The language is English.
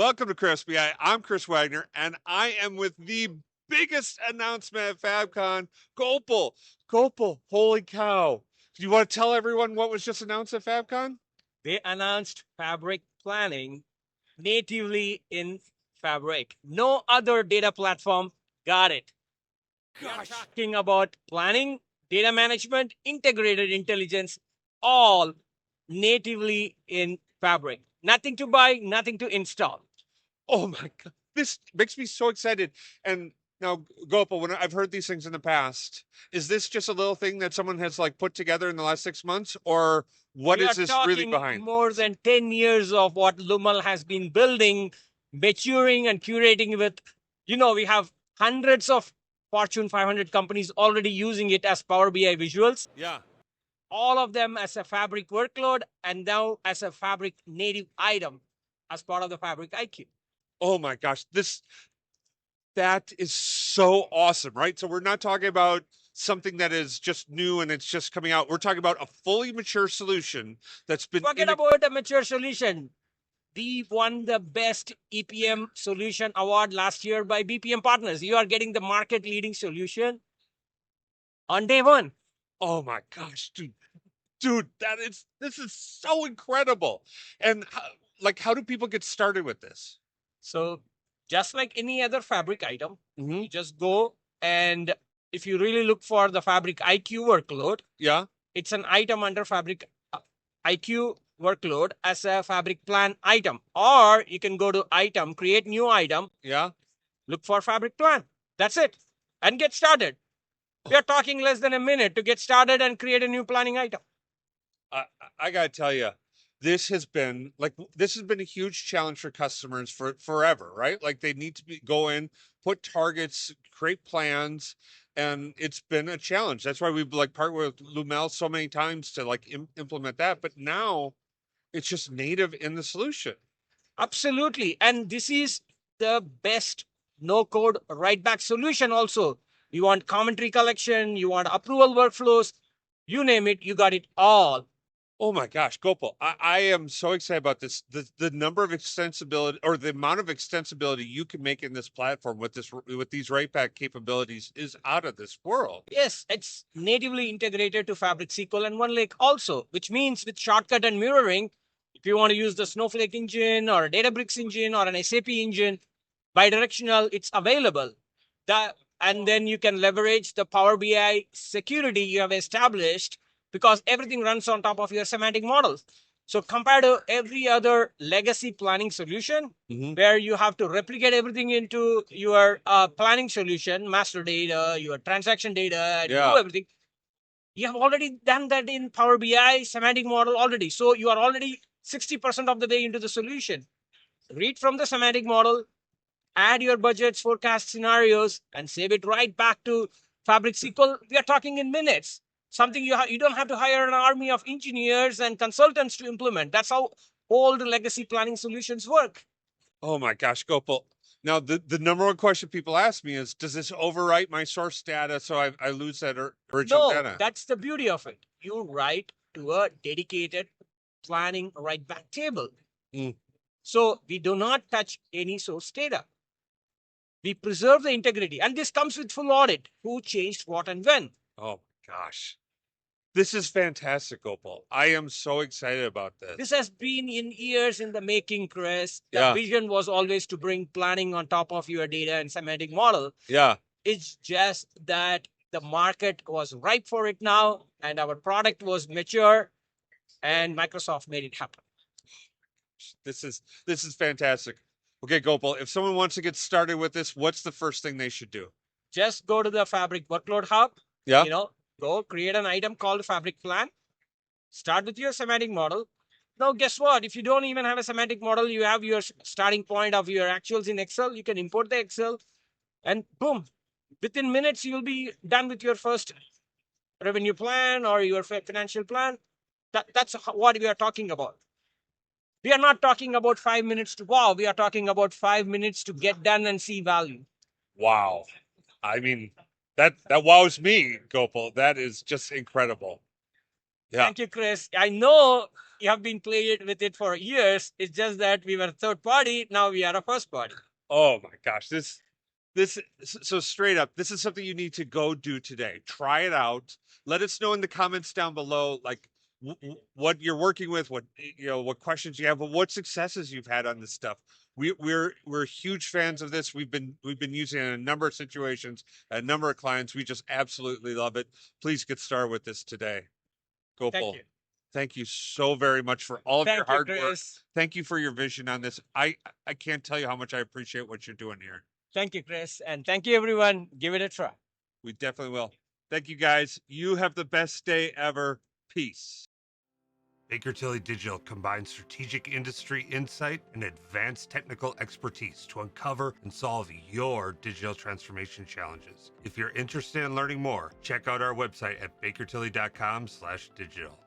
Welcome to Chris BI. I'm Chris Wagner, and I am with the biggest announcement at FabCon, Gopal. Gopal, holy cow. Do you want to tell everyone what was just announced at FabCon? They announced Fabric planning natively in Fabric. No other data platform got it. We are talking about planning, data management, integrated intelligence, all natively in Fabric. Nothing to buy, nothing to install. Oh my God. This makes me so excited. And now, Gopal, when I've heard these things in the past, is this just a little thing that someone has like put together in the last 6 months? Or what We is are this really talking behind? more than 10 years of what Lumel has been building, maturing and curating with, we have hundreds of Fortune 500 companies already using it as Power BI visuals. Yeah. All of them as a Fabric workload and now as a Fabric native item as part of the Fabric IQ. Oh my gosh. That is so awesome, right? So we're not talking about something that is just new and it's just coming out. We're talking about a fully mature solution that's been Forget about a mature solution. We won the best EPM solution award last year by BPM partners. You are getting the market leading solution on day one. Oh my gosh, dude, this is so incredible. And how do people get started with this? So just like any other Fabric item, Mm-hmm. you just go and if you really look for the Fabric IQ workload, Yeah. it's an item under Fabric IQ workload as a Fabric plan item. Or you can go to item, create new item, Yeah. look for Fabric plan. That's it. And get started. We are talking less than a minute to get started and create a new planning item. I gotta tell you, this has been a huge challenge for customers for forever, right? Like they need to go in, put targets, create plans, and it's been a challenge. That's why we've like partnered with Lumel so many times to like implement that. But now it's just native in the solution. Absolutely. And this is the best no code write back solution also. You want commentary collection, you want approval workflows, you name it, you got it all. Oh my gosh, Gopal, I am so excited about this. The number of extensibility or the amount of extensibility you can make in this platform with these write back capabilities is out of this world. Yes, it's natively integrated to Fabric SQL and OneLake also, which means with shortcut and mirroring, if you want to use the Snowflake engine or a Databricks engine or an SAP engine, bidirectional, it's available. And then you can leverage the Power BI security you have established because everything runs on top of your semantic models. So compared to every other legacy planning solution, where you have to replicate everything into your planning solution, master data, your transaction data, and do everything, you have already done that in Power BI semantic model already. So you are already 60% of the way into the solution. Read from the semantic model, add your budgets, forecast scenarios, and save it right back to Fabric SQL. We are talking in minutes. Something you don't have to hire an army of engineers and consultants to implement. That's how old legacy planning solutions work. Oh my gosh, Gopal. Now, the number one question people ask me is, does this overwrite my source data so I lose that original data? That's the beauty of it. You write to a dedicated planning write back table. So we do not touch any source data. We preserve the integrity. And this comes with full audit. Who changed what and when? Oh my gosh. This is fantastic, Gopal. I am so excited about this. This has been in years in the making, Chris. The vision was always to bring planning on top of your data and semantic model. Yeah. It's just that the market was ripe for it now, and our product was mature, and Microsoft made it happen. This is fantastic. Okay, Gopal, if someone wants to get started with this, what's the first thing they should do? Just go to the Fabric Workload Hub. Yeah. Go create an item called Fabric Plan. Start with your semantic model. Now, guess what? If you don't even have a semantic model, you have your starting point of your actuals in Excel. You can import the Excel and boom, within minutes, you'll be done with your first revenue plan or your financial plan. That's what we are talking about. We are not talking about 5 minutes to wow. We are talking about 5 minutes to get done and see value. Wow. I mean, that wows me, Gopal. That is just incredible. Yeah. Thank you, Chris. I know you have been playing with it for years. It's just that we were third party. Now we are a first party. Oh my gosh, so straight up, this is something you need to go do today. Try it out. Let us know in the comments down below, like what you're working with, what what questions you have, but what successes you've had on this stuff. We're huge fans of this. We've been using it in a number of situations, a number of clients. We just absolutely love it. Please get started with this today. Thank Gopal, you. thank you so very much for all of your Thank you, hard work. Chris. Thank you for your vision on this. I can't tell you how much I appreciate what you're doing here. Thank you, Chris. And thank you, everyone. Give it a try. We definitely will. Thank you guys. You have the best day ever. Peace. Baker Tilly Digital combines strategic industry insight and advanced technical expertise to uncover and solve your digital transformation challenges. If you're interested in learning more, check out our website at bakertilly.com/digital.